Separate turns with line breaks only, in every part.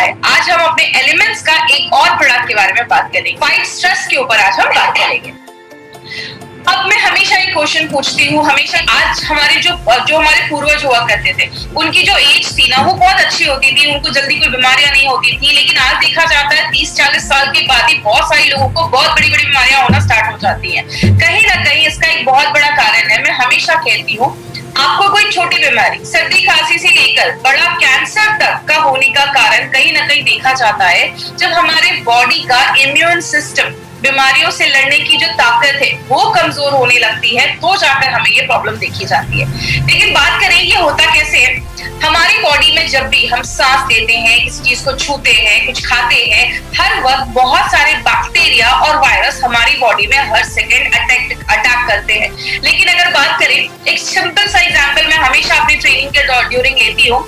हाय, आज हम अपने एलिमेंट्स का एक और प्रोडक्ट के बारे में बात करेंगे। फाइट स्ट्रेस के ऊपर आज हम बात करेंगे। अब मैं हमेशा एक क्वेश्चन पूछती हूँ, हमेशा आज हमारे जो हमारे पूर्वज हुआ करते थे, उनकी जो एज थी ना वो बहुत अच्छी होती थी, उनको जल्दी कोई बीमारियां नहीं होती थी। लेकिन आज देखा जाता है 30-40 साल के बाद ही बहुत सारे लोगों को बहुत बड़ी बड़ी बीमारियां होना स्टार्ट हो जाती हैं। कहीं ना कहीं इसका एक बहुत बड़ा कारण है, मैं हमेशा कहती हूँ, आपको कोई छोटी बीमारी, सर्दी खांसी से लेकर बड़ा कैंसर तक का होने का कारण कहीं ना कहीं देखा जाता है जब हमारे बॉडी का इम्यून सिस्टम, बीमारियों से लड़ने की जो ताकत है वो कमजोर होने लगती है, तो जाकर हमें ये प्रॉब्लम देखी जाती है। लेकिन बात करें ये होता कैसे है, हमारी बॉडी में जब भी हम सांस लेते हैं, किसी चीज को छूते हैं, कुछ खाते हैं, हर वक्त बहुत सारे बैक्टीरिया और वायरस हमारी बॉडी में हर सेकेंड अटैक करते हैं। लेकिन अगर बात करें, एक सिंपल सा एग्जाम्पल मैं हमेशा अपनी ट्रेनिंग के ड्यूरिंग लेती हूँ।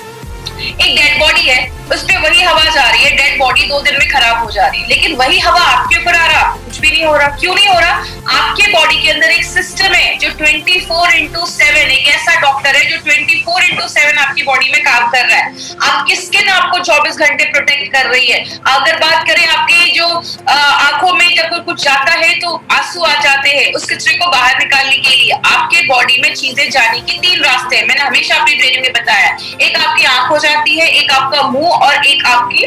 एक डेड बॉडी है, उस पे वही हवा जा रही है, डेड बॉडी 2 दिन में खराब हो जा रही है, लेकिन वही हवा आपके ऊपर आ रहा, कुछ भी नहीं हो रहा। क्यों नहीं हो रहा? आपके बॉडी के अंदर एक सिस्टम है जो 24/7, एक ऐसा डॉक्टर है जो 24/7 आपकी बॉडी में काम कर रहा है। आपकी स्किन आपको 24 घंटे प्रोटेक्ट कर रही है। अगर बात करें आपकी जो आंखों में जब कुछ जाता है तो आंसू आ जाते हैं, उस कचरे को बाहर निकालने के लिए आपके बॉडी में चीजें जाने के 3 रास्ते हैं। मैंने हमेशा अपनी ट्रेनिंग में बताया, एक आपकी आंख हो जाती है, एक आपका मुंह और एक आपकी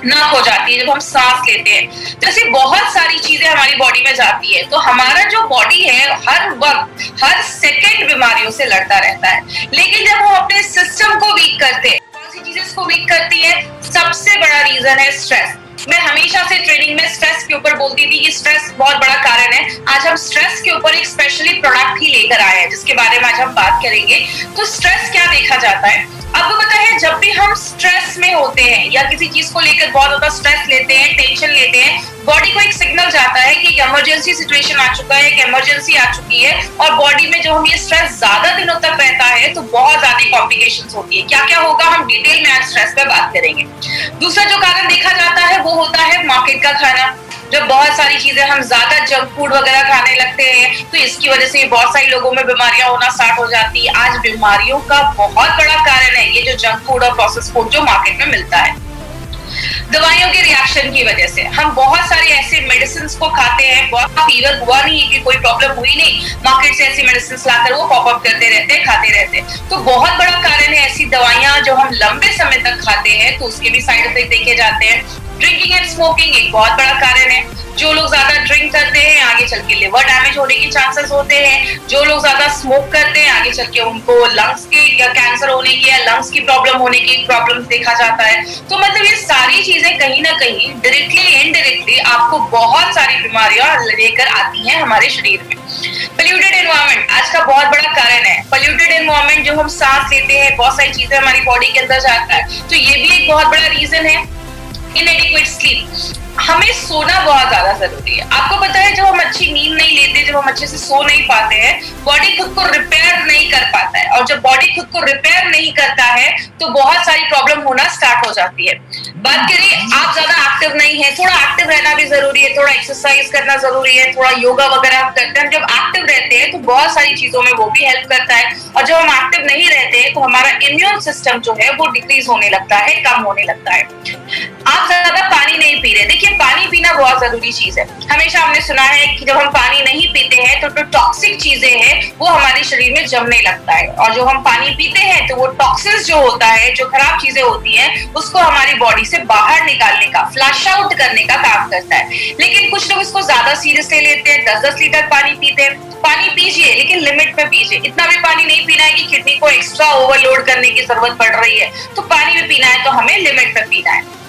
नाक हो जाती है जब हम सांस लेते हैं। तो ऐसी बहुत सारी चीजें हमारी बॉडी में जाती है। तो हमारा जो बॉडी है हर वक्त हर सेकंड बीमारियों से लड़ता रहता है। लेकिन जब हम अपने सिस्टम को वीक करते हैं, कौन सी चीजें इसको वीक करती है? सबसे बड़ा रीजन है स्ट्रेस। मैं हमेशा से ट्रेनिंग में स्ट्रेस के ऊपर बोलती थी कि स्ट्रेस बहुत बड़ा कारण है। आज हम स्ट्रेस के ऊपर एक स्पेशली प्रोडक्ट ही लेकर आए हैं जिसके बारे में आज हम बात करेंगे। तो स्ट्रेस क्या देखा जाता है? आपको पता है, जब भी हम स्ट्रेस में होते हैं या किसी चीज को लेकर बहुत ज्यादा स्ट्रेस लेते हैं, टेंशन लेते हैं, बॉडी को एक सिग्नल जाता है कि एक इमरजेंसी सिचुएशन आ चुका है, एक इमरजेंसी आ चुकी है। और बॉडी में जब हम ये स्ट्रेस ज्यादा दिनों तक रहता है तो बहुत ज्यादा कॉम्प्लिकेशंस होती है। क्या क्या होगा हम डिटेल में आज स्ट्रेस पे बात करेंगे। दूसरा जो कारण देखा जाता है वो होता है मार्केट का खाना। जब बहुत सारी चीजें हम ज्यादा जंक फूड वगैरह खाने लगते हैं तो इसकी वजह से बहुत सारे लोगों में बीमारियां होना स्टार्ट हो जाती है। आज बीमारियों का बहुत बड़ा कारण है ये जो जंक फूड और प्रोसेस फूड जो मार्केट में मिलता है। दवाइयों के रिएक्शन की वजह से हम बहुत सारे ऐसे मेडिसिन को खाते हैं, बहुत फीवर हुआ नहीं है कि कोई प्रॉब्लम हुई नहीं, मार्केट से ऐसी मेडिसिन लाकर वो पॉप अप करते रहते हैं, खाते रहते हैं। तो बहुत बड़ा कारण है ऐसी दवाइयां जो हम लंबे समय तक खाते हैं तो उसके भी साइड इफेक्ट देखे जाते हैं। ड्रिंकिंग एंड स्मोकिंग एक बहुत बड़ा कारण है। जो लोग ज्यादा ड्रिंक करते हैं आगे चल के लिवर डैमेज होने के चांसेस होते हैं। जो लोग ज्यादा स्मोक करते हैं आगे चल के उनको लंग्स के या कैंसर होने की या लंग्स की प्रॉब्लम होने की प्रॉब्लम देखा जाता है। तो मतलब ये सारी चीजें कहीं ना कहीं डायरेक्टली इनडायरेक्टली आपको बहुत सारी बीमारियां लेकर आती हैं हमारे शरीर में। पोल्यूटेड एनवायरनमेंट आज का बहुत बड़ा कारण है। पोल्यूटेड एनवायरनमेंट जो हम सांस लेते हैं, बहुत सारी चीजें हमारी बॉडी के अंदर जाता है, तो ये भी एक बहुत बड़ा रीजन है। इनएडिक्वेट स्लीप, हमें सोना बहुत ज्यादा जरूरी है। आपको पता है जब हम अच्छी नींद नहीं लेते, जब हम अच्छे से सो नहीं पाते हैं, बॉडी खुद को रिपेयर नहीं कर पाता है। और जब बॉडी खुद को रिपेयर नहीं करता है तो बहुत सारी प्रॉब्लम होना स्टार्ट हो जाती है। बात करिए, आप ज्यादा एक्टिव नहीं है, थोड़ा एक्टिव रहना भी जरूरी है, थोड़ा एक्सरसाइज करना जरूरी है, थोड़ा योगा वगैरह आप करते हैं। जब एक्टिव रहते हैं तो बहुत सारी चीजों में वो भी हेल्प करता है। और जब हम एक्टिव नहीं रहते हैं तो हमारा इम्यून सिस्टम जो है वो डिक्रीज होने लगता है, कम होने लगता है। आप ज्यादा पानी नहीं पी रहे, देखिए पानी पीना बहुत जरूरी चीज है। हमेशा हमने सुना है कि जब हम पानी नहीं पीते हैं तो जो टॉक्सिक चीजें हैं वो हमारे शरीर में जमने लगता है। और जो हम पानी पीते हैं तो वो टॉक्सिन्स जो होता है, जो खराब चीजें होती हैं, उसको हमारी बॉडी से बाहर निकालने का, फ्लश आउट करने का काम करता है। लेकिन कुछ लोग इसको ज्यादा सीरियसली लेते हैं, 10-10 लीटर पानी पीते हैं। पानी पीजिए लेकिन लिमिट में पीजिए। इतना भी पानी नहीं पीना है कि किडनी को एक्स्ट्रा ओवरलोड करने की जरूरत पड़ रही है। तो पानी भी पीना है तो हमें लिमिट में पीना है।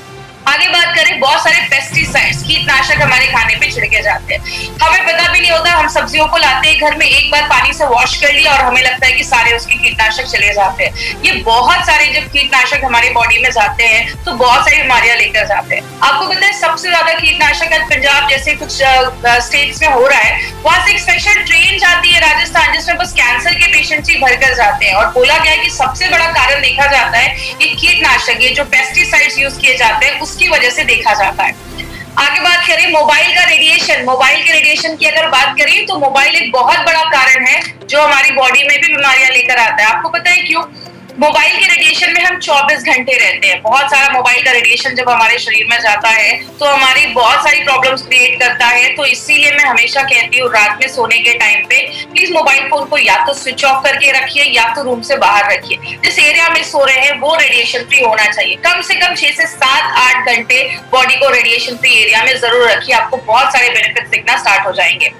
आगे बात करें, बहुत सारे पेस्टिसाइड्स, कीटनाशक हमारे खाने पे छिड़के जाते हैं। हमें पता भी नहीं होता, हम सब्जियों को लाते हैं घर में, एक बार पानी से वॉश कर लिया और हमें लगता है कि सारे उसके कीटनाशक चले जाते हैं। ये बहुत सारे जब कीटनाशक हमारी बॉडी में जाते हैं तो बहुत सारी बीमारियां लेकर जाते हैं। आपको पता है सबसे ज्यादा कीटनाशक आज पंजाब जैसे कुछ स्टेट्स में हो रहा है। वहां से एक स्पेशल ट्रेन जाती है राजस्थान जिसमें बस कैंसर के पेशेंट्स ही भरकर जाते हैं। और बोला गया है कि सबसे बड़ा कारण देखा जाता है कि कीटनाशक, ये जो पेस्टिसाइड्स यूज किए जाते हैं उसकी वजह से देखा जाता है। आगे बात करें मोबाइल का रेडिएशन, मोबाइल के रेडिएशन की अगर बात करें तो मोबाइल एक बहुत बड़ा कारण है जो हमारी बॉडी में भी बीमारियां लेकर आता है। आपको पता है क्यों? मोबाइल के रेडिएशन में हम 24 घंटे रहते हैं। बहुत सारा मोबाइल का रेडिएशन जब हमारे शरीर में जाता है तो हमारी बहुत सारी प्रॉब्लम्स क्रिएट करता है। तो इसीलिए मैं हमेशा कहती हूँ रात में सोने के टाइम पे प्लीज मोबाइल फोन को या तो स्विच ऑफ करके रखिए या तो रूम से बाहर रखिए। जिस एरिया में सो रहे हैं वो रेडिएशन फ्री होना चाहिए। कम से कम 6 से 7-8 घंटे बॉडी को रेडिएशन फ्री एरिया में जरूर रखिए। आपको बहुत सारे बेनिफिट दिखना स्टार्ट हो जाएंगे।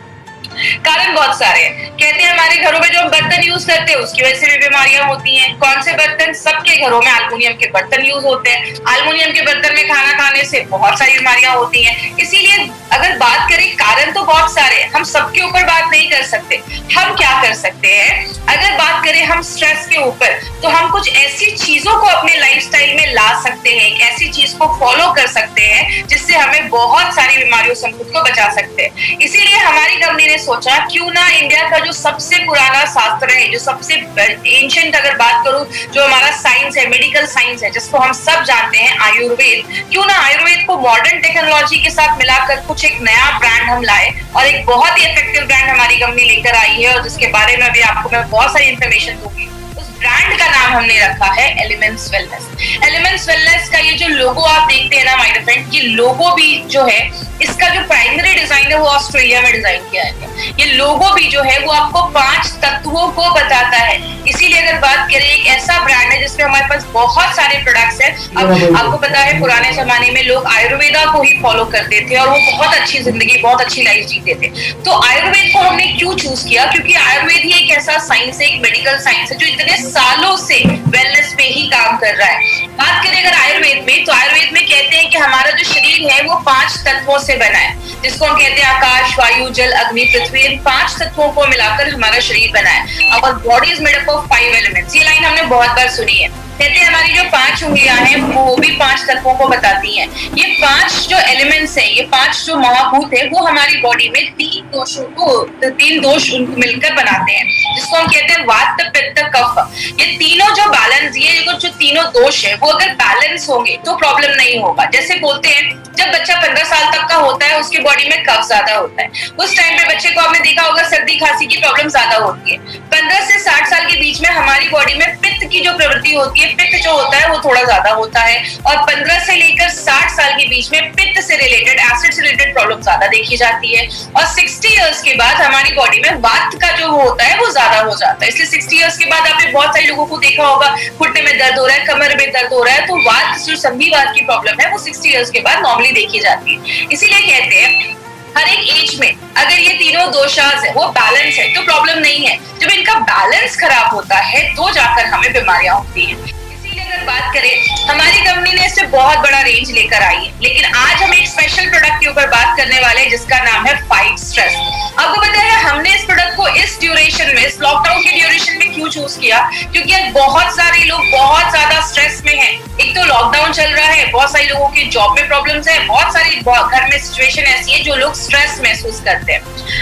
कारण बहुत सारे हैं। कहते हैं हमारे घरों में जो हम बर्तन यूज करते हैं उसकी वजह से भी बीमारियां होती हैं। कौन से बर्तन? सबके घरों में एल्युमिनियम के बर्तन यूज होते हैं। एल्युमिनियम के बर्तन में खाना खाने से बहुत सारी बीमारियां होती हैं। इसीलिए अगर बात करें, कारण तो बहुत सारे हैं, हम सबके ऊपर बात नहीं कर सकते। हम क्या कर सकते हैं? अगर बात करें हम स्ट्रेस के ऊपर, तो हम कुछ ऐसी चीजों को अपने लाइफस्टाइल में ला सकते हैं, एक ऐसी चीज को फॉलो कर सकते हैं जिससे हमें बहुत सारी बीमारियों से खुद को बचा सकते हैं। इसीलिए हमारी कंपनी ने सोचा क्यों ना इंडिया का जो सबसे पुराना शास्त्र है, जो सबसे एंशिएंट अगर बात करूं, जो हमारा साइंस है, मेडिकल साइंस है, जिसको हम सब जानते हैं आयुर्वेद, क्यों ना आयुर्वेद को मॉडर्न टेक्नोलॉजी के साथ मिलाकर कुछ एक नया ब्रांड हम लाए। और एक बहुत ही इफेक्टिव ब्रांड हमारी कंपनी लेकर आई है और जिसके बारे में भी आपको मैं बहुत सारी इंफॉर्मेशन दूंगी। उस ब्रांड का नाम हमने रखा है एलिमेंट्स वेलनेस। एलिमेंट्स वेलनेस का ये जो लोगो आप देखते हैं ना माय डियर फ्रेंड, ये लोगो भी जो है, इसका जो प्राइमरी डिजाइन है वो ऑस्ट्रेलिया में डिजाइन किया है। ये लोगो भी जो है वो आपको 5 तत्वों को बताता है। इसीलिए अगर बात करें, एक ऐसा ब्रांड है जिसमें हमारे पास बहुत सारे प्रोडक्ट्स हैं। अब आपको पता है पुराने जमाने में लोग आयुर्वेदा को ही फॉलो करते थे और वो बहुत अच्छी जिंदगी, बहुत अच्छी लाइफ जीते थे। तो आयुर्वेद को हमने क्यों चूज किया? क्योंकि आयुर्वेद ही एक ऐसा साइंस है, एक मेडिकल साइंस है जो इतने सालों से वेलनेस पे ही काम कर रहा है। बात करें अगर आयुर्वेद में, तो आयुर्वेद में कहते हैं कि हमारा जो शरीर है वो 5 तत्वों से बना है, जिसको हम कहते हैं आकाश, वायु, जल, अग्नि, पृथ्वी। इन 5 तत्वों को मिलाकर हमारा शरीर बना है। Our body is made up of 5 elements. ये लाइन हमने बहुत बार सुनी है। कहते हैं हमारी जो 5 उंगलियां हैं वो भी 5 तत्वों को बताती हैं। ये 5 जो एलिमेंट्स हैं, ये 5 जो महाभूत है, वो हमारी बॉडी में 3 दोष मिलकर बनाते हैं, जिसको हम कहते हैं वात, पित्त, कफ। ये तीनों जो बैलेंस, ये जो तीनों दोष है वो अगर बैलेंस होंगे तो प्रॉब्लम नहीं होगा। जैसे बोलते हैं जब बच्चा 15 साल तक का होता है उसकी बॉडी में कफ ज्यादा होता है। उस टाइम पे बच्चे को आपने देखा होगा सर्दी खांसी की प्रॉब्लम ज्यादा होती है। 15 से 60 साल के बीच में हमारी बॉडी में पित्त की जो प्रवृत्ति होती है, पित्त जो होता है वो थोड़ा ज्यादा होता है। और 15 से लेकर 60 साल के बीच में पित्त से रिलेटेड, एसिड से रिलेटेड प्रॉब्लम ज्यादा देखी जाती है। और 60 इयर्स के बाद हमारी बॉडी में वात का जो होता है वो ज्यादा हो जाता है। इसलिए 60 इयर्स के बाद आपने बहुत सारे लोगों को देखा होगा घुटने में दर्द हो रहा है, कमर में दर्द हो रहा है। तो वात, जो संधिवात की प्रॉब्लम है, वो 60 इयर्स के बाद नॉर्मली देखी जाती है। इसीलिए कहते हैं हर एक एज में अगर ये तीनों दोषास है वो बैलेंस है तो प्रॉब्लम नहीं है। जब इनका बैलेंस खराब होता है तो जाकर हमें बीमारियां होती हैं। इसीलिए अगर बात करें, हमारी कंपनी ने इससे बहुत बड़ा रेंज लेकर आई है। लेकिन आज हम एक स्पेशल प्रोडक्ट के ऊपर बात करने वाले हैं जिसका नाम है फाइट स्ट्रेस। आपको पता है हमने इस प्रोडक्ट को इस ड्यूरेशन में, इस लॉकडाउन के ड्यूरेशन में क्यों चूज किया? क्योंकि आज बहुत सारे लोग बहुत ज्यादा स्ट्रेस में हैं। एक तो लॉकडाउन चल रहा है, बहुत सारे लोगों की जॉब में प्रॉब्लम्स है, बहुत सारी घर में सिचुएशन ऐसी है जो लोग स्ट्रेस महसूस करते हैं।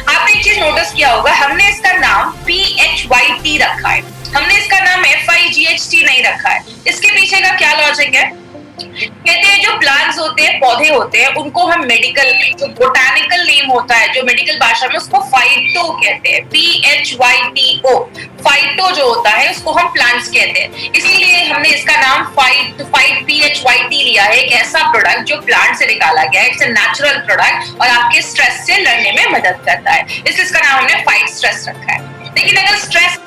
आपने एक चीज नोटिस किया होगा, हमने इसका नाम PHYT रखा है, हमने इसका नाम FIGHT नहीं रखा है। इसके पीछे का क्या लॉजिक है? कहते हैं जो प्लांट्स होते हैं, पौधे होते हैं, उनको हम मेडिकल में, जो बोटानिकल नेम होता है, जो मेडिकल भाषा में उसको फाइटो कहते हैं, PHYTO। फाइटो जो होता है उसको हम प्लांट्स कहते हैं। इसीलिए हमने इसका नाम फाइट PHYT लिया है। एक ऐसा प्रोडक्ट जो प्लांट से निकाला गया है, इट्स अ नेचुरल प्रोडक्ट और आपके स्ट्रेस से लड़ने में मदद करता है, इसलिए इसका नाम हमने फाइट स्ट्रेस रखा है। लेकिन अगर स्ट्रेस,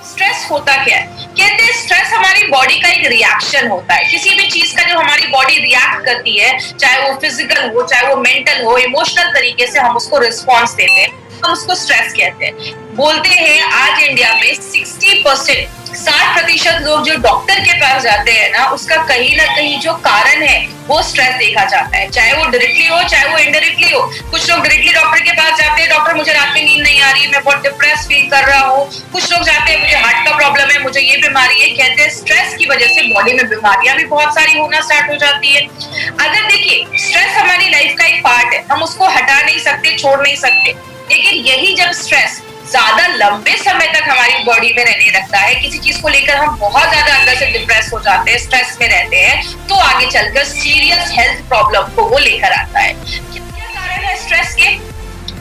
स्ट्रेस होता क्या है? कहते हैं स्ट्रेस हमारी बॉडी का एक रिएक्शन होता है। किसी भी चीज का जो हमारी बॉडी रिएक्ट करती है, चाहे वो फिजिकल हो, चाहे वो मेंटल हो, इमोशनल तरीके से हम उसको रिस्पॉन्स देते हैं, हम उसको स्ट्रेस कहते हैं। बोलते हैं आज इंडिया में 60% लोग जो डॉक्टर के पास जाते हैं ना, उसका कहीं ना कहीं जो कारण है वो स्ट्रेस देखा जाता है, चाहे वो डायरेक्टली हो चाहे वो इनडायरेक्टली हो। कुछ लोग डायरेक्टली डॉक्टर के पास जाते हैं, डॉक्टर मुझे रात में नींद नहीं आ रही, मैं बहुत डिप्रेस फील कर रहा हूँ। कुछ लोग जाते हैं मुझे हार्ट का प्रॉब्लम है, मुझे ये बीमारी है। कहते हैं स्ट्रेस की वजह से बॉडी में बीमारियां भी बहुत सारी होना स्टार्ट हो जाती है। अगर देखिए स्ट्रेस हमारी लाइफ का एक पार्ट है, हम उसको हटा नहीं सकते, छोड़ नहीं सकते। लेकिन यही जब स्ट्रेस ज्यादा लंबे समय तक हमारी बॉडी में रहने लगता है, किसी चीज को लेकर हम बहुत ज्यादा अंदर से डिप्रेस हो जाते हैं, स्ट्रेस में रहते हैं, तो आगे चलकर सीरियस हेल्थ प्रॉब्लम को वो लेकर आता है। क्या कारण है स्ट्रेस के?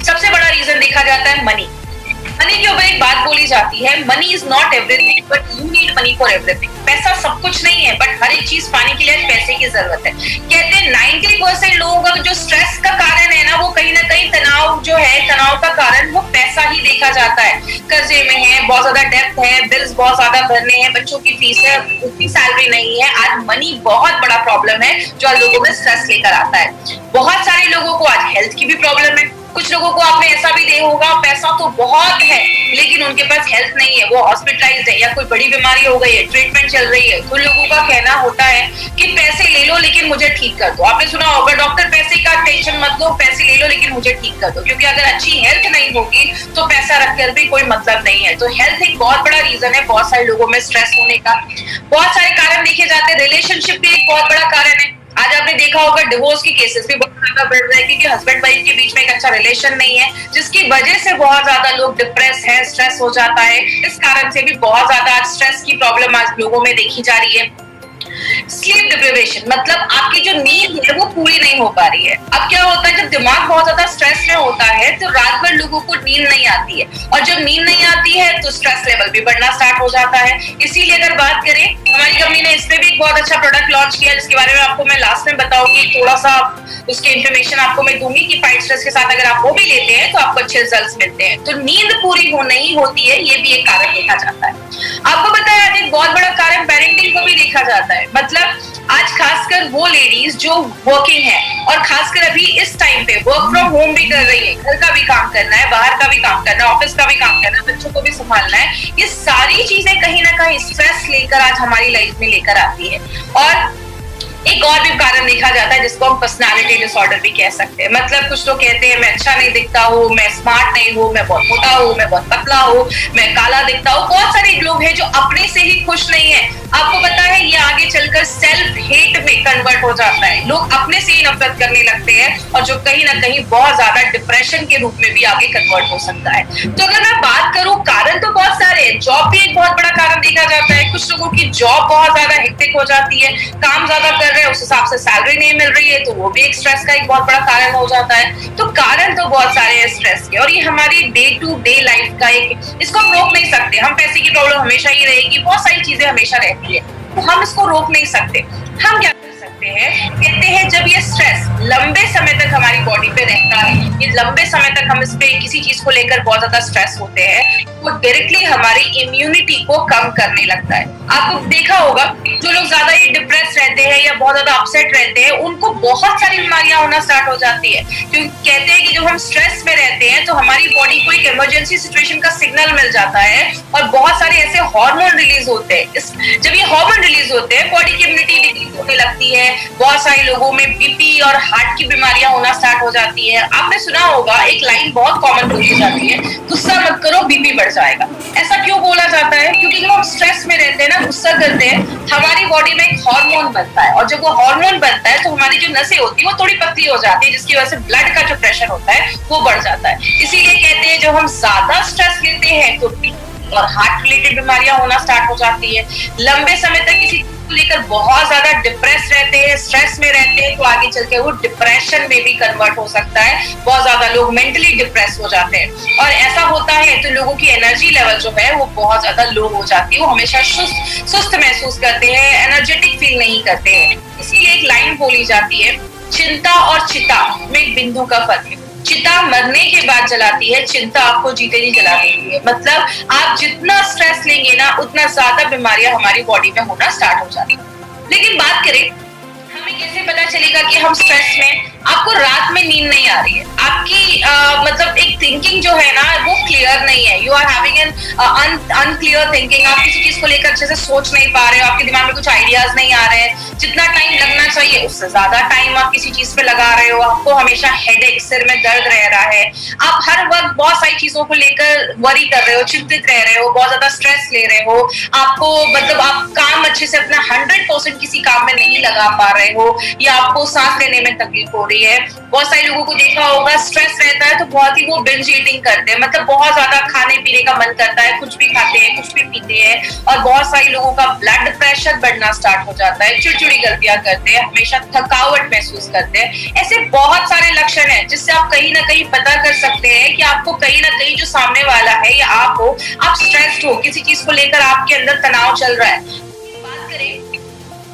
सबसे बड़ा रीजन देखा जाता है मनी। मनी के ऊपर एक बात बोली जाती है, money is not everything but you need money for everything. पैसा सब कुछ नहीं है, बट हर एक चीज पाने के लिए पैसे की जरूरत है। कहते हैं 90% लोगों का जो स्ट्रेस का कारण है ना, वो कहीं ना कहीं तनाव जो है, तनाव का कारण वो पैसा ही देखा जाता है। कर्जे में है, बहुत ज्यादा डेप्थ है, बिल्स बहुत ज्यादा भरने हैं, बच्चों की फीस है, उतनी सैलरी नहीं है। आज मनी बहुत बड़ा प्रॉब्लम है जो आज लोगों में स्ट्रेस लेकर आता है। बहुत सारे लोगों को आज हेल्थ की भी प्रॉब्लम है। कुछ लोगों को आपने ऐसा भी देखा होगा, पैसा तो बहुत है लेकिन उनके पास हेल्थ नहीं है, वो हॉस्पिटलाइज्ड है या कोई बड़ी बीमारी हो गई है, ट्रीटमेंट चल रही है, तो लोगों का कहना होता है कि पैसे ले लो लेकिन मुझे ठीक कर दो। आपने सुना होगा, डॉक्टर पैसे का टेंशन मत लो, पैसे ले लो लेकिन मुझे ठीक कर दो, क्योंकि अगर अच्छी हेल्थ नहीं होगी तो पैसा रखकर भी कोई मतलब नहीं है। तो हेल्थ एक बहुत बड़ा रीजन है बहुत सारे लोगों में स्ट्रेस होने का। बहुत सारे कारण देखे जाते हैं, रिलेशनशिप भी एक बहुत बड़ा कारण है। आज आपने देखा होगा डिवोर्स के केसेस भी बहुत ज्यादा बढ़ रहे हैं, क्योंकि हस्बैंड वाइफ के बीच में एक अच्छा रिलेशन नहीं है, जिसकी वजह से बहुत ज्यादा लोग डिप्रेस है, स्ट्रेस हो जाता है। इस कारण से भी बहुत ज्यादा स्ट्रेस की प्रॉब्लम आज लोगों में देखी जा रही है। स्लीप डिप्रिवेशन, मतलब आपकी जो नींद है वो पूरी नहीं हो पा रही है। अब क्या होता है, जब दिमाग बहुत ज्यादा स्ट्रेस में होता है तो रात भर लोगों को नींद नहीं आती है, और जब नींद नहीं आती है तो स्ट्रेस लेवल भी बढ़ना स्टार्ट हो जाता है। इसीलिए अगर बात करें, हमारी कंपनी ने इस पे भी एक बहुत अच्छा प्रोडक्ट लॉन्च किया, जिसके बारे में आपको मैं लास्ट में बताऊंगी। थोड़ा सा उसकी इंफॉर्मेशन आपको मैं दूंगी कि फाइट स्ट्रेस के साथ अगर आप वो भी लेते हैं तो आपको अच्छे रिजल्ट्स मिलते हैं। तो नींद पूरी हो नहीं होती है, ये भी एक कारण देखा जाता है। आपको पता है, आज एक बहुत बड़ा कारण पेरेंटिंग को भी देखा जाता है। मतलब आज खासकर वो लेडीज जो वर्किंग है, और खासकर अभी इस टाइम पे वर्क फ्रॉम होम भी कर रही है, घर का भी काम करना है, बाहर का भी काम करना है, ऑफिस का भी काम करना है, बच्चों को भी संभालना है, ये सारी चीजें कहीं ना कहीं स्ट्रेस लेकर आज हमारी लाइफ में लेकर आती है। और एक और भी कारण देखा जाता है जिसको हम पर्सनालिटी डिसऑर्डर भी कह सकते हैं। मतलब कुछ लोग कहते हैं मैं अच्छा नहीं दिखता हूँ, मैं स्मार्ट नहीं हूँ, मैं बहुत मोटा हूँ, मैं बहुत पतला हूँ, मैं काला दिखता हूँ। बहुत सारे लोग हैं जो अपने से ही खुश नहीं है। आपको पता है, ये आगे चलकर सेल्फ हेट में कन्वर्ट हो जाता है। लोग अपने से ही नफरत करने लगते हैं, और जो कहीं ना कहीं बहुत ज्यादा डिप्रेशन के रूप में भी आगे कन्वर्ट हो सकता है। तो अगर मैं बात करूं, कारण तो बहुत सारे हैं। जॉब भी एक बहुत बड़ा कारण देखा जाता है। कुछ लोगों की जॉब बहुत ज्यादा हेक्टिक हो जाती है, काम ज्यादा कर रहे हैं, उस हिसाब से सैलरी नहीं मिल रही है, तो वो भी एक स्ट्रेस का एक बहुत बड़ा कारण हो जाता है। तो कारण तो बहुत सारे हैं स्ट्रेस के, और ये हमारी डे टू डे लाइफ का एक, इसको हम रोक नहीं सकते। हम पैसे की प्रॉब्लम हमेशा ही रहेगी, बहुत सारी चीजें हमेशा रहती है, तो हम इसको रोक नहीं सकते। हम क्या कर सकते हैं, कहते हैं जब ये स्ट्रेस लंबे समय तक हमारी बॉडी पे रहता है, ये लंबे समय तक हम इस पे किसी चीज को लेकर बहुत ज्यादा स्ट्रेस होते हैं, वो डायरेक्टली हमारी इम्यूनिटी को कम करने लगता है। आपको देखा होगा, जो लोग ज्यादा ही डिप्रेस रहते हैं या बहुत ज्यादा अपसेट रहते हैं, उनको बहुत सारी बीमारियां होना स्टार्ट हो जाती है। क्योंकि कहते हैं कि जब हम स्ट्रेस में रहते हैं तो हमारी बॉडी को एक इमरजेंसी सिचुएशन का सिग्नल मिल जाता है, और बहुत सारे ऐसे हार्मोन रिलीज होते हैं। जब ये हार्मोन रिलीज होते हैं, बॉडी की इम्यूनिटी डिक्रीज होने लगती है। बहुत सारे लोगों में बीपी और हार्ट की बीमारियां होना स्टार्ट हो जाती है। आपने सुना होगा, एक लाइन बहुत कॉमन बोली जाती है, गुस्सा मत करो बीपी बढ़ जाएगा। ऐसा क्यों बोला जाता है? क्योंकि जब हम स्ट्रेस में रहते हैं ना, गुस्सा करते हैं, हमारी बॉडी में एक हार्मोन बनता है, और जब वो हार्मोन बनता है तो हमारी जो नसें होती है वो थोड़ी पतली हो जाती है, जिसकी वजह से ब्लड का जो प्रेशर होता है वो बढ़ जाता है। इसीलिए कहते हैं जब हम ज्यादा स्ट्रेस लेते हैं तो और हार्ट रिलेटेड बीमारियां होना स्टार्ट हो जाती है। लंबे समय तक किसी को लेकर बहुत ज्यादा डिप्रेस रहते हैं, स्ट्रेस में रहते हैं, तो आगे चल के वो डिप्रेशन में भी कन्वर्ट हो सकता है। बहुत ज्यादा लोग मेंटली डिप्रेस हो जाते हैं, और ऐसा होता है तो लोगों की एनर्जी लेवल जो है वो बहुत ज्यादा लो हो जाती है। वो हमेशा सुस्त महसूस करते हैं, एनर्जेटिक फील नहीं करते हैं। इसीलिए एक लाइन बोली जाती है, चिंता और चिता में एक बिंदु का फर्क है। चिता मरने के बाद जलाती है, चिंता आपको जीते जी जला देती है। मतलब आप जितना स्ट्रेस लेंगे ना, उतना ज्यादा बीमारियां हमारी बॉडी में होना स्टार्ट हो जाती है। लेकिन बात करें, हमें कैसे पता चलेगा कि हम स्ट्रेस में? आपको रात में नींद नहीं आ रही है, आपकी मतलब एक थिंकिंग जो है ना वो क्लियर नहीं है, you are having an unclear thinking, आप किसी चीज को लेकर अच्छे से सोच नहीं पा रहे हो, आपके दिमाग में कुछ आइडियाज नहीं आ रहे हैं, जितना टाइम लगना चाहिए उससे ज्यादा टाइम आप किसी चीज पे लगा रहे हो, आपको हमेशा हेडेक, सिर में दर्द रह रहा है, आप हर वक्त बहुत सारी चीजों को लेकर वरी कर रहे हो, चिंतित रह रहे हो, बहुत ज्यादा स्ट्रेस ले रहे हो, आपको मतलब आप काम अच्छे से अपना 100% किसी काम में नहीं लगा पा रहे हो, या आपको सांस लेने में तकलीफ हो रही रही है। बहुत सारे लोगों को देखा होगा स्ट्रेस रहता है तो बहुत ही वो बिंज ईटिंग करते हैं, मतलब बहुत ज्यादा खाने पीने का मन करता है, कुछ भी खाते हैं, कुछ भी पीते हैं। और बहुत सारे लोगों का ब्लड प्रेशर बढ़ना स्टार्ट हो जाता है, चिड़चिड़ी गलतियां करते हैं, हमेशा थकावट महसूस करते हैं। ऐसे बहुत सारे लक्षण हैं जिससे आप कहीं ना कहीं पता कर सकते हैं कि आपको कहीं ना कहीं जो सामने वाला है या आप हो, आप स्ट्रेस्ड हो, किसी चीज को लेकर आपके अंदर तनाव चल रहा है। बात करें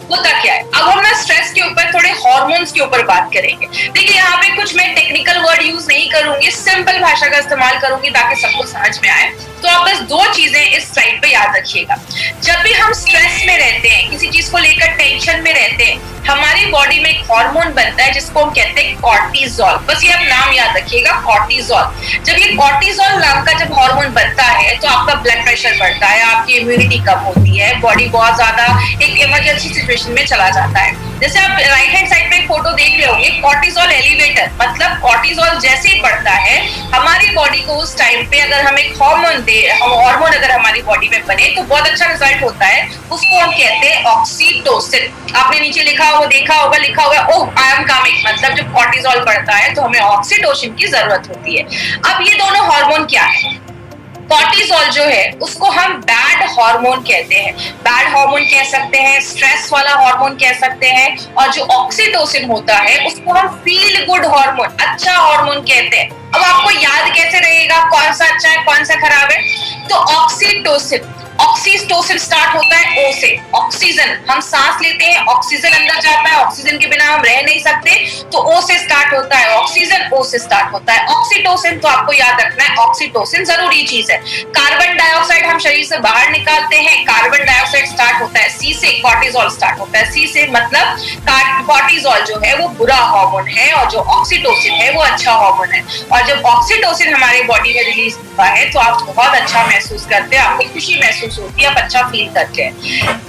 होता क्या है, अब हम ना स्ट्रेस के ऊपर थोड़े हार्मोन्स के ऊपर बात करेंगे। देखिए यहाँ पे कुछ मैं टेक्निकल वर्ड यूज नहीं करूंगी, सिंपल भाषा का इस्तेमाल करूंगी ताकि सबको समझ में आए। तो आप बस दो चीजें इस स्लाइड पे याद रखिएगा। जब भी हम स्ट्रेस में रहते हैं, किसी चीज को लेकर टेंशन में रहते हैं, हमारी बॉडी में एक हार्मोन बनता है जिसको हम कहते हैं कॉर्टिसोल। बस ये आप नाम याद रखिएगा, कॉर्टिसोल। जब ये कॉर्टिसोल नाम का जब हार्मोन बनता है तो आपका ब्लड प्रेशर बढ़ता है, आपकी इम्यूनिटी कम होती है, बॉडी बहुत ज्यादा एक इमरजेंसी सिचुएशन में चला जाता है। जैसे आप राइट हैंड साइड पे एक फोटो देख रहे होंगे, कॉर्टिसोल एलिवेटर, मतलब कॉर्टिसोल जैसे ही बढ़ता है हमारी बॉडी को उस टाइम पे अगर हम एक हार्मोन अगर हमारी बॉडी में बने तो बहुत अच्छा रिजल्ट होता है। उसको हम कहते हैं ऑक्सीटोसिन। आपने नीचे लिखा होगा ओह आई एम कमिंग, मतलब जब कॉर्टिसोल बढ़ता है तो हमें ऑक्सीटोसिन की जरूरत होती है। अब ये दोनों हार्मोन क्या है? कॉर्टिसोल जो है उसको हम बैड हार्मोन कहते हैं, बैड हार्मोन कह सकते हैं, स्ट्रेस वाला हार्मोन कह सकते हैं। और जो ऑक्सीटोसिन होता है उसको हम फील गुड हार्मोन, अच्छा हार्मोन कहते हैं। अब आपको याद कैसे रहेगा कौन सा अच्छा है कौन सा खराब है? तो ऑक्सीटोसिन स्टार्ट होता है ओ से, ऑक्सीजन, हम सांस लेते हैं, ऑक्सीजन अंदर जाता है, ऑक्सीजन के बिना हम रह नहीं सकते, तो ओ से स्टार्ट होता है ऑक्सीजन, ओ से स्टार्ट होता है ऑक्सीटोसिन। तो आपको याद रखना है ऑक्सीटोसिन जरूरी चीज है। कार्बन डाइऑक्साइड हम शरीर से बाहर निकालते हैं, कार्बन डाइऑक्साइड स्टार्ट होता है सी से, कॉर्टिसोल स्टार्ट होता है सी से, मतलब कॉर्टिसोल जो है वो बुरा हार्मोन है और जो ऑक्सीटोसिन है वो अच्छा हार्मोन है। और जब ऑक्सीटोसिन हमारे बॉडी में रिलीज होता है तो आप बहुत अच्छा महसूस करते हैं, आपको खुशी महसूस होती है, आप अच्छा फील करते हैं।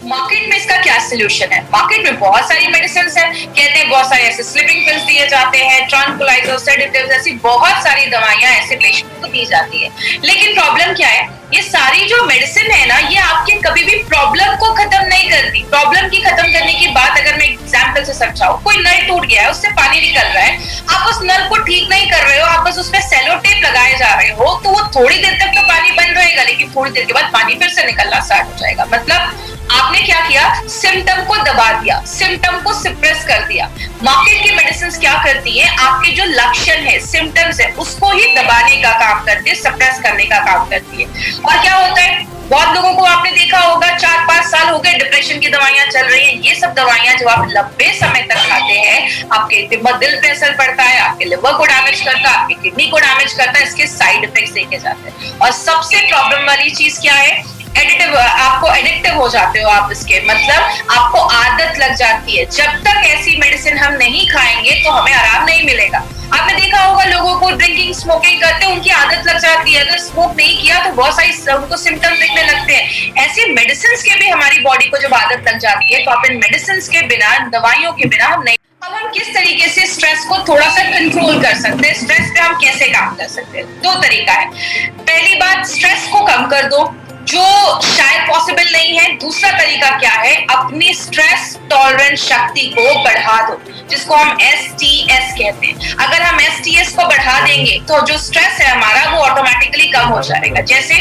मार्केट में इसका क्या सोल्यूशन है? मार्केट में बहुत सारी मेडिसिन है, कहते हैं बहुत सारे ऐसे स्लीपिंग पिल्स दिए जाते हैं, ट्रांक्विलाइजर्स, सेडेटिव्स, ऐसी बहुत सारी दवाइयां ऐसे पेशेंट को दी जाती है। लेकिन प्रॉब्लम क्या है, ये सारी जो मेडिसिन है ना ये आपके कभी भी प्रॉब्लम को खत्म नहीं करती। प्रॉब्लम की खत्म करने की बात अगर मैं एग्जांपल से समझाऊं, कोई नल टूट गया है, उससे पानी निकल रहा है, आप उस नल को ठीक नहीं कर रहे हो, आप बस उसमें सेलो टेप लगाए जा रहे हो, तो वो थोड़ी देर तक तो पानी बंद रहेगा लेकिन थोड़ी देर के बाद पानी फिर से निकलना स्टार्ट हो जाएगा। मतलब आपने क्या किया, सिम्टम को दबा दिया, सिम्टम को सप्रेस कर दिया। मार्केट की मेडिसिन क्या करती है, आपके जो लक्षण है, सिम्टम्स है, उसको ही दबाने का काम करती है, सप्रेस करने का काम करती है। और क्या होता है, बहुत लोगों को आपने देखा होगा 4-5 साल हो गए डिप्रेशन की दवाइयां चल रही हैं। ये सब दवाइयां जब आप लंबे समय तक खाते हैं, आपके दिल पे असर पड़ता है, आपके लिवर को डैमेज करता है, आपकी किडनी को डैमेज करता है, इसके साइड इफेक्ट्स देखे जाते हैं। और सबसे प्रॉब्लम वाली चीज क्या है, आपको एडिक्टिव हो जाते हो आप इसके, मतलब आपको आदत लग जाती है। जब तक ऐसी मेडिसिन हम नहीं खाएंगे तो हमें आराम नहीं मिलेगा। आपने देखा होगा लोगों को ड्रिंकिंग स्मोकिंग करते उनकी आदत लग जाती है, अगर स्मोक नहीं किया तो बहुत सारी उनको सिम्टम्स दिखने लगते हैं। ऐसे मेडिसिन के भी हमारी बॉडी को जब आदत लग जाती है तो आप इन मेडिसिन के बिना, दवाइयों के बिना हम नहीं। अब हम किस तरीके से स्ट्रेस को थोड़ा सा कंट्रोल कर सकते हैं, स्ट्रेस पे हम कैसे काम कर सकते हैं? 2 तरीका है। पहली बात, स्ट्रेस को कम कर दो जो शायद पॉसिबल नहीं है। दूसरा तरीका क्या है, अपनी स्ट्रेस टॉलरेंस शक्ति को बढ़ा दो, जिसको हम STS कहते हैं। अगर हम STS को बढ़ा देंगे तो जो स्ट्रेस है हमारा वो ऑटोमेटिकली कम हो जाएगा। जैसे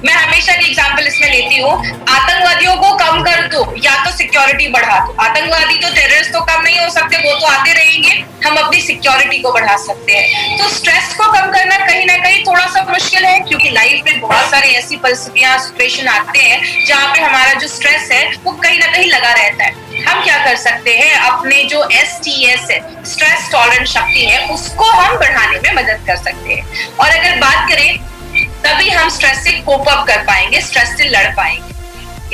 मैं हमेशा की एग्जांपल इसमें लेती हूँ, आतंकवादियों को कम कर दो या तो सिक्योरिटी बढ़ा दो। आतंकवादी तो टेररिस्ट तो कम नहीं हो सकते, वो तो आते रहेंगे, हम अपनी सिक्योरिटी को बढ़ा सकते हैं। तो स्ट्रेस को कम करना कहीं ना कहीं थोड़ा सा मुश्किल है, क्योंकि लाइफ में बहुत सारी ऐसी परिस्थितियां, सिचुएशन आते हैं जहाँ पे हमारा जो स्ट्रेस है वो कहीं ना कहीं लगा रहता है। हम क्या कर सकते हैं, अपने जो STS है, स्ट्रेस टॉलरेंस शक्ति है, उसको हम बढ़ाने में मदद कर सकते हैं। और अगर बात करें तभी हम स्ट्रेस से कोप अप कर पाएंगे, स्ट्रेस से लड़ पाएंगे।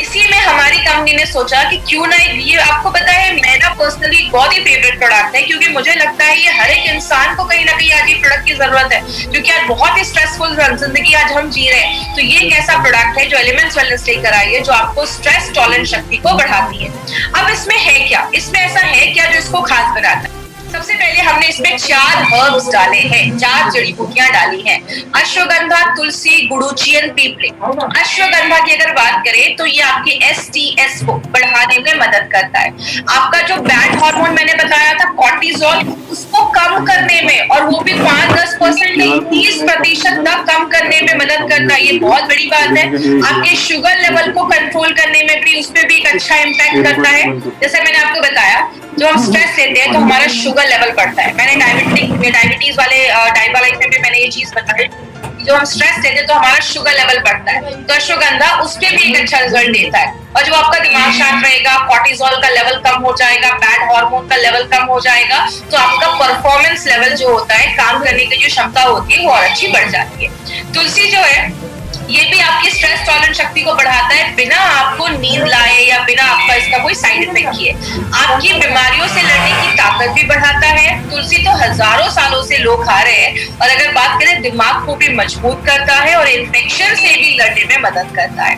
इसी में हमारी कंपनी ने सोचा कि क्यों ना, ये आपको पता है मेरा पर्सनली बहुत ही फेवरेट प्रोडक्ट है, क्योंकि मुझे लगता है ये हर एक इंसान को कहीं ना कहीं आज ये प्रोडक्ट की जरूरत है, क्योंकि आज बहुत ही स्ट्रेसफुल जिंदगी आज हम जी रहे हैं। तो ये एक ऐसा प्रोडक्ट है जो एलिमेंट्स वेलनेस लेकर आई है, जो आपको स्ट्रेस टॉलरेंस शक्ति को बढ़ाती है। अब इसमें है क्या, इसमें ऐसा है क्या जो इसको खास बनाता है? सबसे पहले हमने इसमें 4 हर्ब्स डाले हैं, 4 जड़ी बूटियां डाली हैं, अश्वगंधा, तुलसी, गुडुचि एंड पीपली। अश्वगंधा की अगर बात करें तो ये आपके STS को बढ़ाने में मदद करता है। आपका जो बैड हार्मोन मैंने बताया था कॉर्टिसोल, उसको कम करने में, और वो भी 5-10% नहीं 30% तक कम करने में मदद करता है। ये बहुत बड़ी बात है। आपके शुगर लेवल को कंट्रोल करने में भी, उसमें भी एक अच्छा इम्पैक्ट करता है। जैसे मैंने आपको बताया, जो हम स्ट्रेस लेते हैं तो हमारा शुगर लेवल बढ़ता है। मैंने डायबिटीज वाले डायबिटीज में भी मैंने ये चीज बताई, जो हम स्ट्रेस लेते हैं तो हमारा शुगर लेवल बढ़ता है, तो अश्वगंधा उस पर भी एक अच्छा रिजल्ट देता है। और जब आपका दिमाग शांत रहेगा, कॉर्टिसोल का लेवल कम हो जाएगा, बैड हार्मोन का लेवल कम हो जाएगा, तो आपका परफॉर्मेंस लेवल जो होता है, काम करने की जो क्षमता होती है वो और अच्छी बढ़ जाती है। तुलसी जो है ये भी आपकी स्ट्रेस टॉलरेंस शक्ति को बढ़ाता है, बिना आपको नींद लाए या बिना आपका इसका कोई साइड इफेक्ट किए। आपकी बीमारियों से लड़ने की ताकत भी बढ़ाता है। तुलसी तो हजारों सालों से लोग खा रहे हैं, और अगर बात करें दिमाग को भी मजबूत करता है और इन्फेक्शन से भी लड़ने में मदद करता है।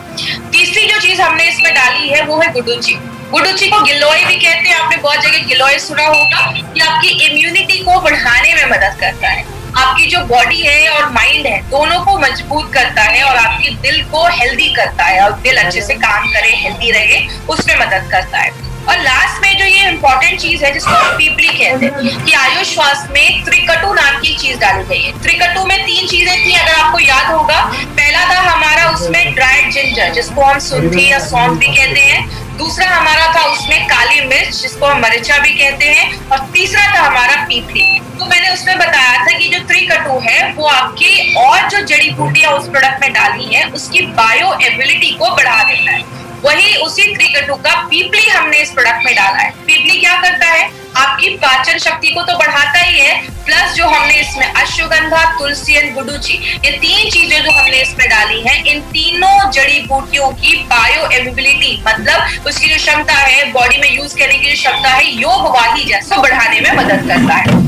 तीसरी जो चीज हमने इसमें डाली है वो है गुडुचि। गुडुचि को गिलोय भी कहते हैं, आपने बहुत जगह गिलोय सुना होगा, कि आपकी इम्यूनिटी को बढ़ाने में मदद करता है। आपकी जो बॉडी है और माइंड है दोनों को मजबूत करता है, और आपके दिल को हेल्दी करता है, और दिल अच्छे से काम करे, हेल्दी रहे, उसमें मदद करता है। और लास्ट में जो ये इंपॉर्टेंट चीज है जिसको हम पीपली कहते हैं, कि आयुष शास्त्र में त्रिकटु नाम की चीज डाली गई है। त्रिकटु में 3 चीजें थी, अगर आपको याद होगा। पहला था हमारा उसमें ड्राइड जिंजर, जिसको हम सुंठी या सौंफ भी कहते हैं। दूसरा हमारा था उसमें काली मिर्च, जिसको हम मरिचा भी कहते हैं। और तीसरा था हमारा पीपली। तो मैंने उसमें बताया था कि जो त्रिकटु है वो आपकी और जो जड़ी बूटियां उस प्रोडक्ट में डाली है उसकी बायो एबिलिटी को बढ़ा देता है। वही उसी त्रिकटु का पीपली हमने इस प्रोडक्ट में डाला है। पीपली क्या करता है, आपकी पाचन शक्ति को तो बढ़ाता ही है, प्लस जो हमने इसमें अश्वगंधा, तुलसी एंड गुडुचि, ये 3 चीजें जो हमने इसमें डाली हैं, इन तीनों जड़ी बूटियों की बायो एबिलिटी, मतलब उसकी जो क्षमता है बॉडी में यूज करने की जो क्षमता है, योग वाही जैसा बढ़ाने में मदद करता है।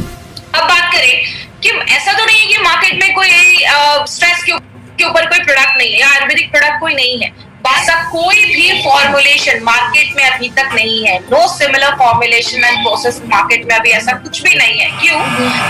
अब बात करें कि ऐसा तो नहीं है कि मार्केट में कोई स्ट्रेस के ऊपर कोई प्रोडक्ट नहीं है या आयुर्वेदिक प्रोडक्ट कोई नहीं है। ऐसा कोई भी फॉर्मुलेशन मार्केट में अभी तक नहीं है। No similar formulation and process market में अभी ऐसा कुछ भी नहीं है। क्यों?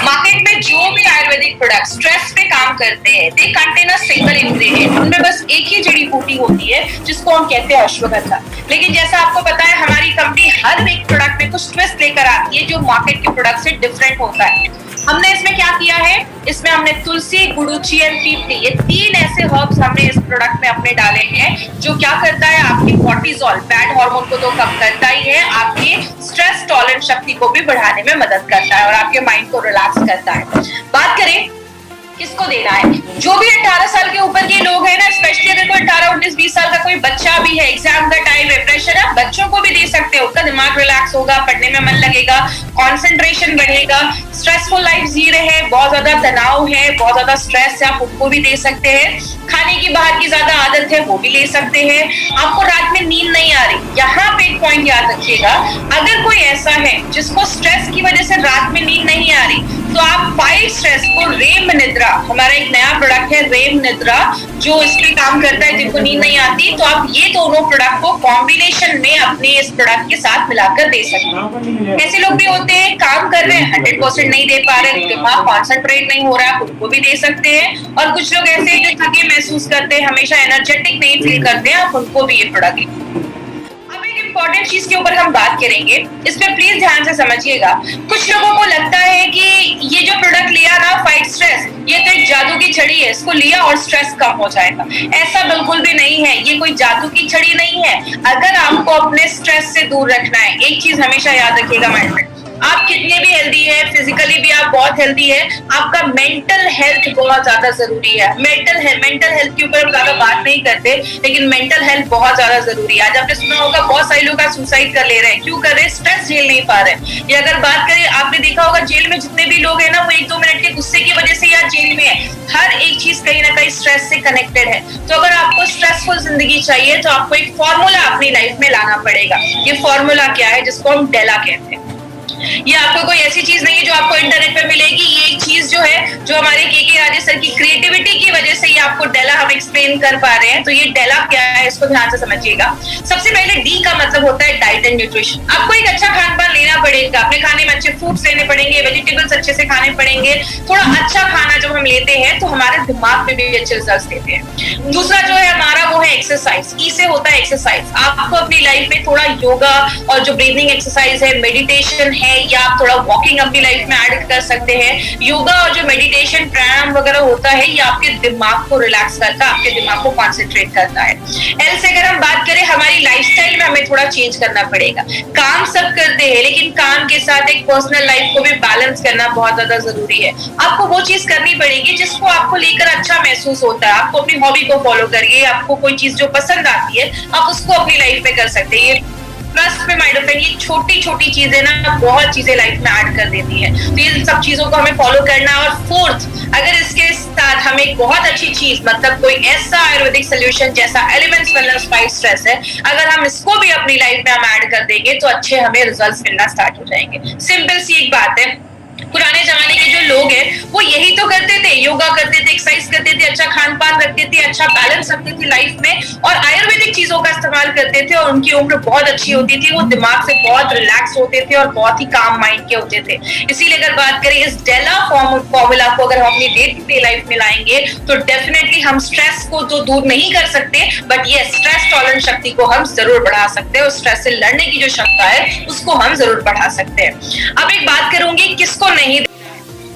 मार्केट में जो भी आयुर्वेदिक प्रोडक्ट स्ट्रेस पे काम करते हैं, they contain a single ingredient. उनमें बस एक ही जड़ी बूटी होती है जिसको हम कहते हैं अश्वगंधा। लेकिन जैसा आपको पता है, हमारी कंपनी हर एक प्रोडक्ट में कुछ ट्विस्ट लेकर आती है जो मार्केट के प्रोडक्ट से डिफरेंट होता है। हमने इसमें क्या किया है, इसमें हमने तुलसी, गुडुचि एंड पीपली, ये 3 ऐसे हर्ब्स हमने इस प्रोडक्ट में अपने डाले हैं, जो क्या करता है, आपकी कॉर्टिसोल, बैड हार्मोन को तो कम करता ही है, आपकी स्ट्रेस टॉलरेंस शक्ति को भी बढ़ाने में मदद करता है और आपके माइंड को रिलैक्स करता है। बात करें किसको देना है, जो भी 18 साल के ऊपर के लोग हैं ना, स्पेशली अगर कोई 18, 19, 20 साल का कोई बच्चा भी है, एग्जाम का टाइम है, प्रेशर है, बच्चों को भी दे सकते हो। उनका दिमाग रिलैक्स होगा, पढ़ने में मन लगेगा, कंसंट्रेशन बढ़ेगा। स्ट्रेसफुल लाइफ जी रहे हैं, बहुत ज्यादा तनाव है, बहुत ज्यादा स्ट्रेस है, आप उनको भी दे सकते हैं। खाने की बाहर की ज्यादा आदत है, वो भी ले सकते हैं। आपको रात में नींद नहीं आ रही, यहाँ पे एक पॉइंट याद रखिएगा, अगर कोई ऐसा है जिसको स्ट्रेस की वजह से रात में नींद नहीं आ रही, तो आप फाइट स्ट्रेस को रेम निद्रा, हमारा एक नया प्रोडक्ट है रेम निद्रा, जो इस पे काम करता है जिनको नींद नहीं आती, तो आप ये दोनों प्रोडक्ट को कॉम्बिनेशन में अपने इस प्रोडक्ट के साथ मिलाकर दे सकते हैं। ऐसे लोग भी होते हैं, काम कर रहे हैं, 100% नहीं दे पा रहे, दिमाग कॉन्सेंट्रेट नहीं हो रहा, उनको भी दे सकते हैं। और कुछ लोग ऐसे जो थके महसूस करते हैं, हमेशा एनर्जेटिक नहीं फील करते हैं, आप उनको भी ये प्रोडक्ट। इंपॉर्टेंट चीज के ऊपर हम बात करेंगे, इसमें प्लीज ध्यान से समझिएगा। कुछ लोगों को लगता है कि ये जो प्रोडक्ट लिया ना, फाइट स्ट्रेस, ये तो एक जादू की छड़ी है, इसको लिया और स्ट्रेस कम हो जाएगा। ऐसा बिल्कुल भी नहीं है, ये कोई जादू की छड़ी नहीं है। अगर आपको अपने स्ट्रेस से दूर रखना है, एक चीज हमेशा याद रखिएगा माइंड में, आप कितने भी हेल्दी है, फिजिकली भी आप बहुत हेल्दी है, आपका मेंटल हेल्थ बहुत ज्यादा जरूरी है। मेंटल हेल्थ के ऊपर हम ज्यादा बात नहीं करते, लेकिन मेंटल हेल्थ बहुत ज्यादा जरूरी है। आज आपने सुना होगा बहुत सारे लोग आज सुसाइड कर ले रहे हैं, क्यों कर रहे हैं? स्ट्रेस झेल नहीं पा रहे। या अगर बात करें, आपने देखा होगा जेल में जितने भी लोग हैं ना, वो 1-2 मिनट के गुस्से की वजह से या जेल में है। हर एक चीज कहीं ना कहीं स्ट्रेस से कनेक्टेड है। तो अगर आपको स्ट्रेसफुल जिंदगी चाहिए, तो आपको एक फॉर्मूला अपनी लाइफ में लाना पड़ेगा। ये फॉर्मूला क्या है? जिसको हम डेला कहते हैं। ये आपको कोई ऐसी चीज नहीं है जो आपको इंटरनेट पे मिलेगी। ये एक चीज जो है, जो हमारे के राजेश सर की क्रिएटिविटी की वजह से ये आपको डेला हम एक्सप्लेन कर पा रहे हैं। तो ये डेला क्या है, इसको ध्यान से समझिएगा। सबसे पहले डी का मतलब होता है डाइट एंड न्यूट्रिशन। आपको एक अच्छा खान पान लेना पड़ेगा, अपने खाने में अच्छे फ्रूट्स लेने पड़ेंगे, वेजिटेबल्स अच्छे से खाने पड़ेंगे। थोड़ा अच्छा खाना जब हम लेते हैं तो हमारे दिमाग में भी अच्छे रिजल्ट देते हैं। दूसरा जो है हमारा वो है एक्सरसाइज। ई से होता है एक्सरसाइज। आपको अपनी लाइफ में थोड़ा योगा और जो ब्रीदिंग एक्सरसाइज है, मेडिटेशन है, या आप थोड़ा वॉकिंग अपनी लाइफ में ऐड कर सकते हैं। योगा और जो मेडिटेशन प्राणायाम वगैरह होता है, ये आपके दिमाग को रिलैक्स करता है, आपके दिमाग को कॉन्सेंट्रेट करता है। एल से अगर हम बात करें, हमारी लाइफस्टाइल में हमें थोड़ा चेंज करना पड़ेगा। काम सब करते हैं, लेकिन काम के साथ एक पर्सनल लाइफ को भी बैलेंस करना बहुत ज्यादा जरूरी है। आपको वो चीज करनी पड़ेगी जिसको आपको लेकर अच्छा महसूस होता है। आपको अपनी हॉबी को फॉलो करिए। आपको कोई चीज जो पसंद आती है, आप उसको अपनी लाइफ में कर सकते हैं। ट्रस्ट में माय डियर फ्रेंड, ये छोटी छोटी चीजें ना बहुत चीजें लाइफ में ऐड कर देती है। तो ये सब चीजों को हमें फॉलो करना है। और फोर्थ, अगर इसके साथ हमें एक बहुत अच्छी चीज, मतलब कोई ऐसा आयुर्वेदिक सोल्यूशन जैसा एलिमेंट्स वेलनेस फाइट स्ट्रेस है, अगर हम इसको भी अपनी लाइफ में हम ऐड कर देंगे तो अच्छे हमें रिजल्ट्स मिलना स्टार्ट हो जाएंगे। सिंपल सी एक बात है, पुराने जमाने के जो लोग हैं वो यही तो करते थे, योगा करते थे, एक्सरसाइज करते थे, अच्छा खान पान रखते थे, अच्छा बैलेंस रखते थे लाइफ में, और आयुर्वेदिक चीजों का इस्तेमाल करते थे, और उनकी उम्र बहुत अच्छी होती थी। वो दिमाग से बहुत रिलैक्स होते थे और बहुत ही काम माइंड के होते थे। इसीलिए अगर बात करें इस डेला फॉर्मूला को अगर हम अपनी डे टू डे लाइफ में लाएंगे तो डेफिनेटली हम स्ट्रेस को तो दूर नहीं कर सकते, बट ये स्ट्रेस टॉलरेंस शक्ति को हम जरूर बढ़ा सकते हैं, और स्ट्रेस से लड़ने की जो क्षमता है उसको हम जरूर बढ़ा सकते हैं। अब एक बात करूंगी, किसको नहीं,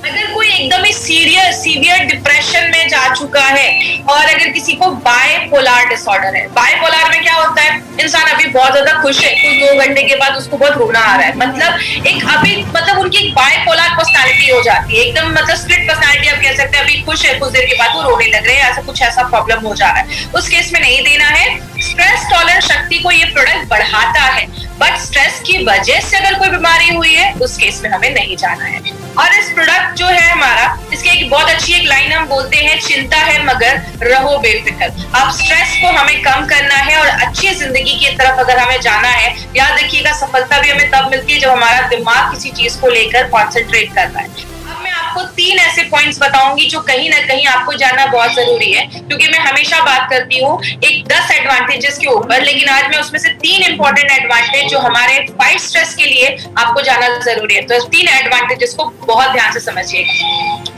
अगर कोई एकदम ही सीवियर डिप्रेशन में जा चुका है, और अगर किसी को बायपोलर डिसऑर्डर है। बायपोलर में क्या होता है, इंसान अभी बहुत ज्यादा खुश है, कुछ 2 घंटे के बाद उसको बहुत रोना आ रहा है। मतलब उनकी एक बायपोलर पर्सनालिटी हो जाती है, एकदम मतलब स्प्लिट पर्सनालिटी आप कह सकते हैं। अभी खुश है, कुछ देर के बाद वो रोने लग रहे हैं, ऐसा प्रॉब्लम हो जा रहा है। उस केस में नहीं देना है। स्ट्रेस टॉलरेंस शक्ति को ये प्रोडक्ट बढ़ाता है, बट स्ट्रेस की वजह से अगर कोई बीमारी हुई है उस केस में हमें नहीं जाना है। और इस प्रोडक्ट जो है हमारा, इसकी एक बहुत अच्छी एक लाइन हम बोलते हैं, चिंता है मगर रहो बेफिक्र। आप स्ट्रेस को हमें कम करना है और अच्छी जिंदगी की तरफ अगर हमें जाना है, याद रखिएगा सफलता भी हमें तब मिलती है जब हमारा दिमाग किसी चीज को लेकर कॉन्सेंट्रेट कर रहा है। अब मैं आपको 3 ऐसे पॉइंट्स बताऊंगी जो कहीं ना कहीं आपको जानना बहुत जरूरी है, क्योंकि मैं हमेशा बात करती हूँ एक 10 एडवांटेजेस के ऊपर, लेकिन आज मैं उसमें से 3 इंपॉर्टेंट एडवांटेज जो हमारे फाइट स्ट्रेस के लिए आपको जानना जरूरी है। तो 3 एडवांटेजेस को बहुत ध्यान से समझिएगा।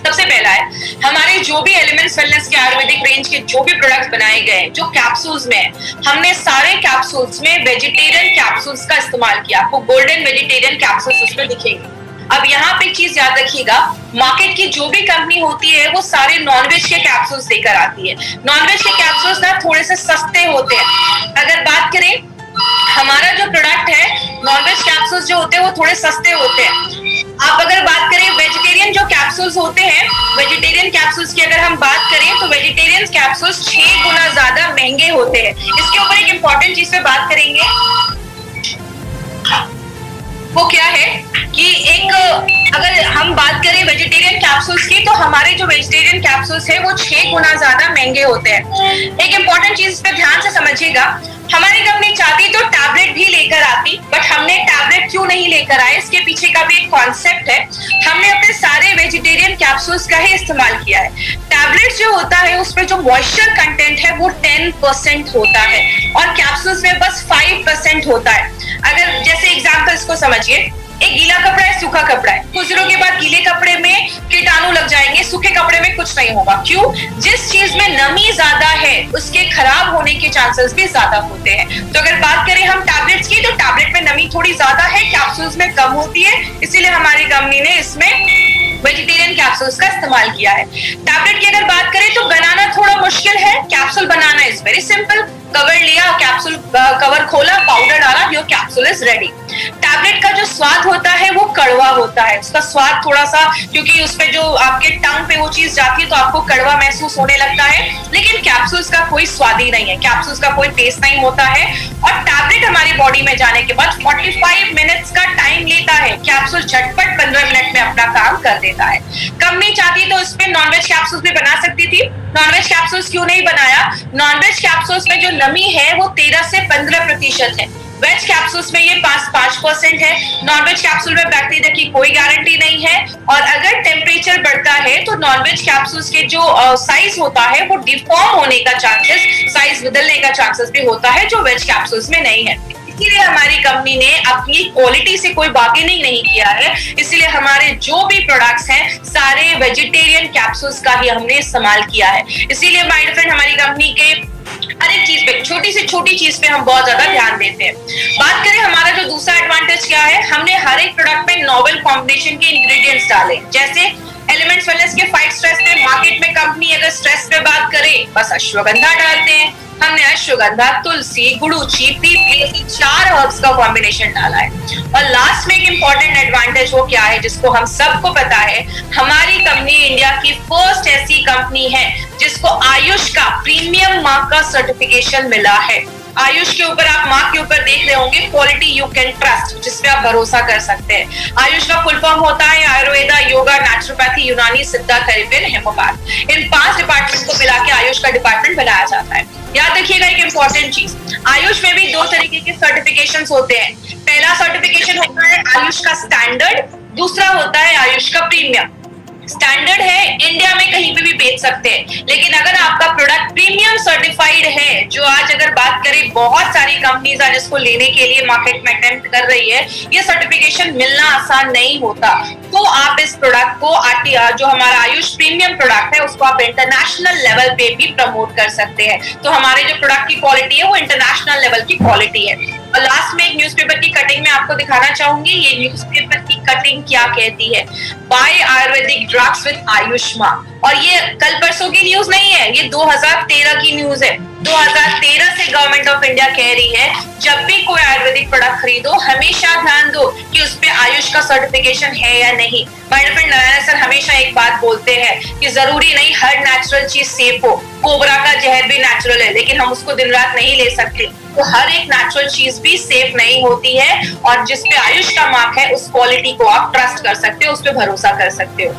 सबसे पहला है, हमारे जो भी एलिमेंट्स वेलनेस के आयुर्वेदिक रेंज के जो भी प्रोडक्ट्स बनाए गए जो कैप्सूल्स में है, हमने सारे कैप्सूल्स में वेजिटेरियन कैप्सूल्स का इस्तेमाल किया। आपको गोल्डन वेजिटेरियन कैप्सूल्स उसमें दिखेंगे। अब यहाँ पे एक चीज याद रखिएगा, मार्केट की जो भी कंपनी होती है वो सारे नॉनवेज के कैप्सूल्स लेकर आती है। नॉनवेज के कैप्सूल्स ना थोड़े से सस्ते होते हैं। अगर बात करें हमारा जो प्रोडक्ट है, नॉनवेज कैप्सूल्स जो होते हैं वो थोड़े सस्ते होते हैं। आप अगर बात करें वेजिटेरियन जो कैप्सूल्स होते हैं, वेजिटेरियन कैप्सूल्स की अगर हम बात करें तो वेजिटेरियन कैप्सूल्स 6 गुना ज्यादा महंगे होते हैं। इसके ऊपर एक इंपॉर्टेंट चीज पे बात करेंगे, वो क्या है कि एक अगर हम बात करें वेजिटेरियन कैप्सूल्स की, तो हमारे जो वेजिटेरियन कैप्सूल्स है वो 6 गुना ज्यादा महंगे होते हैं। एक इंपॉर्टेंट चीज पे ध्यान से समझिएगा, हमारी कंपनी चाहती तो टैबलेट भी लेकर आती, बट हमने टैबलेट क्यों नहीं लेकर आए, इसके पीछे का भी एक कॉन्सेप्ट है। हमने अपने सारे वेजिटेरियन कैप्सूल्स का ही इस्तेमाल किया है। टैबलेट जो होता है उसमें जो मॉइस्चर कंटेंट है वो 10% होता है, और कैप्सूल्स में बस 5% होता है। अगर जैसे एग्जाम्पल इसको समझिए, एक गीला कपड़ा है, सूखा कपड़ा है, कुछ दिनों के बाद गीले कपड़े में कीटाणु लग जाएंगे, सूखे कपड़े में कुछ नहीं होगा। क्यों? जिस चीज में नमी ज्यादा है उसके खराब होने के चांसेस भी ज्यादा होते हैं। तो अगर बात करें हम टैबलेट्स की, तो टैबलेट में नमी थोड़ी ज्यादा है, कैप्सूल्स में कम होती है, इसीलिए हमारी कंपनी ने इसमें वेजिटेरियन कैप्सूल्स का इस्तेमाल किया है। टैबलेट की अगर बात करें तो बनाना थोड़ा मुश्किल है, capsule banana is very simple. Cover लिया, कैप्सूल कवर खोला, पाउडर डाला, your capsule is ready. Tablet का जो स्वाद होता है वो कड़वा होता है, उसका स्वाद थोड़ा सा, क्योंकि उस पे जो आपके टंग पे वो चीज जाती है तो आपको कड़वा महसूस होने लगता है, लेकिन कैप्सूल्स का कोई स्वाद ही नहीं है, कैप्सूल्स का कोई टेस्ट नहीं होता है। और टैबलेट हमारी बॉडी में जाने के बाद 45 मिनट्स का टाइम लेता है, कैप्सूल झटपट 15 मिनट में अपना काम कर देता है। कंपनी चाहती तो इसमें नॉनवेज कैप्सूल्स भी बना सकती थी, नॉनवेज कैप्सूल्स क्यों नहीं बनाया? नॉनवेज कैप्सूल्स में जो नमी है वो 13 से 15% है, वेज कैप्सूल्स में ये 5 5% है। नॉनवेज कैप्सूल में बैक्टीरिया की कोई गारंटी नहीं है, और अगर टेम्परेचर बढ़ता है तो नॉनवेज कैप्सूल्स के जो साइज होता है वो डिफॉर्म होने का चांसेस, साइज बदलने का चांसेस भी होता है, जो वेज कैप्सूल्स में नहीं है। इसीलिए हमारी कंपनी ने अपनी क्वालिटी से कोई बार्गेनिंग नहीं किया है। इसीलिए हमारे जो भी प्रोडक्ट्स हैं सारे वेजिटेरियन कैप्सूल्स का ही हमने इस्तेमाल किया है। इसीलिए माय डियर फ्रेंड, हमारी कंपनी के हर एक चीज पे, छोटी से छोटी चीज पे हम बहुत ज्यादा ध्यान देते हैं। बात करें हमारा जो दूसरा एडवांटेज क्या है, हमने हर एक प्रोडक्ट में नोवेल कॉम्बिनेशन के इंग्रेडिएंट्स डाले। जैसे एलिमेंट्स वेलनेस के फाइट स्ट्रेस पे मार्केट में कंपनी अगर स्ट्रेस पे बात करे बस अश्वगंधा डालते हैं। हमने अश्वगंधा, तुलसी, गुड़ूची, पीपली, ऐसे 4 हर्ब्स का कॉम्बिनेशन डाला है। और लास्ट में एक इंपॉर्टेंट एडवांटेज वो क्या है जिसको हम सबको पता है, हमारी कंपनी इंडिया की फर्स्ट ऐसी कंपनी है जिसको आयुष का प्रीमियम मार्क का सर्टिफिकेशन मिला है। आयुष के ऊपर आप मार्क के ऊपर देख रहे होंगे क्वालिटी यू कैन ट्रस्ट, जिसपे आप भरोसा कर सकते हैं। आयुष का फुल फॉर्म होता है आयुर्वेदा, योगा, नेचुरोपैथी, यूनानी, सिद्धा, थेरेपी, होम्योपैथ। इन 5 डिपार्टमेंट्स को मिला के आयुष का डिपार्टमेंट बनाया जाता है। याद रखिएगा एक इंपॉर्टेंट चीज, आयुष में भी 2 तरीके के सर्टिफिकेशंस होते हैं। पहला सर्टिफिकेशन होता है आयुष का स्टैंडर्ड, दूसरा होता है आयुष का प्रीमियम। स्टैंडर्ड है इंडिया में कहीं पे भी बेच सकते हैं, लेकिन अगर आपका प्रोडक्ट प्रीमियम सर्टिफाइड है, जो आज अगर बात करें बहुत सारी कंपनीज आज इसको लेने के लिए मार्केट में अटेम्प्ट कर रही है, ये सर्टिफिकेशन मिलना आसान नहीं होता। तो आप इस प्रोडक्ट को जो हमारा आयुष प्रीमियम प्रोडक्ट है उसको आप इंटरनेशनल लेवल पे भी प्रमोट कर सकते हैं। तो हमारे जो प्रोडक्ट की क्वालिटी है वो इंटरनेशनल लेवल की क्वालिटी है। और लास्ट में एक न्यूज़पेपर की कटिंग में आपको दिखाना चाहूंगी, ये न्यूज़पेपर की कटिंग क्या कहती है, बाय आयुर्वेदिक ड्रग्स विद आयुष्मा। और ये कल परसों की न्यूज नहीं है, ये 2013 की न्यूज है। 2013 से गवर्नमेंट ऑफ इंडिया कह रही है जब भी कोई आयुर्वेदिक प्रोडक्ट खरीदो हमेशा ध्यान दो कि उस पे आयुष का सर्टिफिकेशन है या नहीं। My dear friend, Narayan sir हमेशा एक बात बोलते हैं कि जरूरी नहीं हर नेचुरल चीज सेफ हो। कोबरा का जहर भी नेचुरल है, लेकिन हम उसको दिन रात नहीं ले सकते। तो हर एक नेचुरल चीज भी सेफ नहीं होती है, और जिसपे आयुष का मार्क है उस क्वालिटी को आप ट्रस्ट कर सकते हो, उस पर भरोसा कर सकते हो।